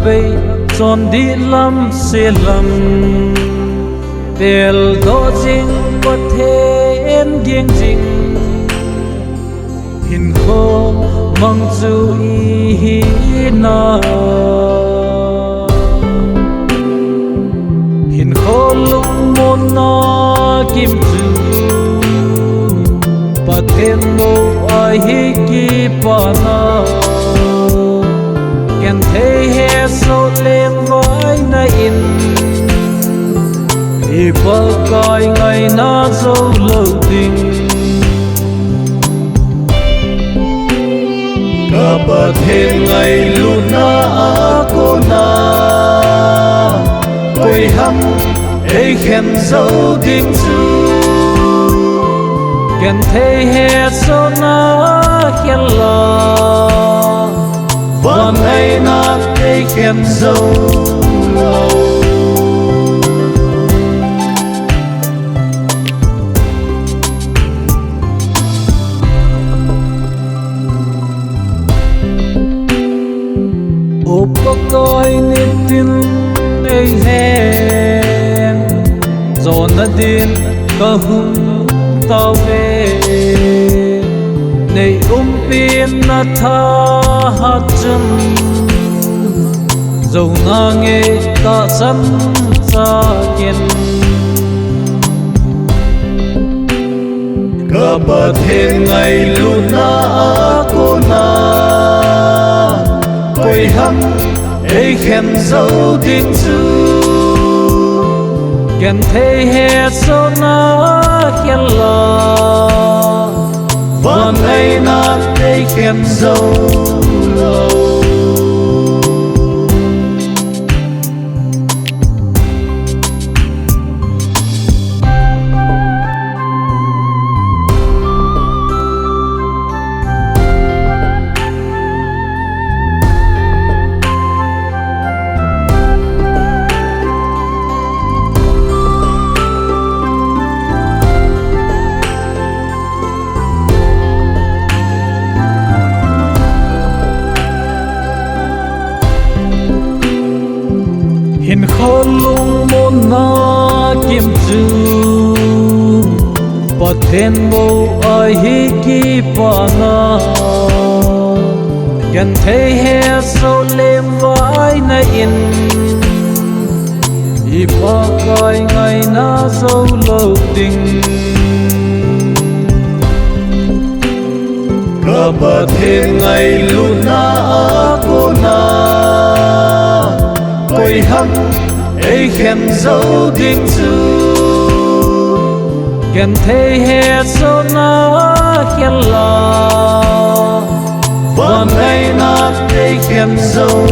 bay tròn đi lắm xe lầm bèl đó dinh có thể em giang dinh Hinkho mang chú ý na Hinkho lúc môn na kim chú bà thêm mô ai hi kỳ bà na kèn thấy hè sâu lên vai na in thì bà coi ngày na dâu lâu tình cả bà thêm ngày luôn na cô na quay hăm ấy khen dâu tình chú kèn thấy hè sâu na khen là và ngày na ấy khen dâu lâu ốp có coi nên tin ấy hẹn gió na điên có hung tao về này pin na tha hát chân dầu na nghe ta sẵn ra kiên cả bà thêm ngày luôn na cô na quay hăm ấy khen dâu tin chú kèn thấy hè sâu na khen là và ngày na ấy khen dâu lâu Hinkho lung môn na kim chú bà thêm mô ai hi kỳ bà na kèn thấy hè sâu lên vai na in y bà coi ngày na dâu lâu tình cả bà thêm ngày luôn na cô na quay hăm ấy khen dâu tình chú kèn thấy hè sâu na khen là và ngày na ấy khen dâu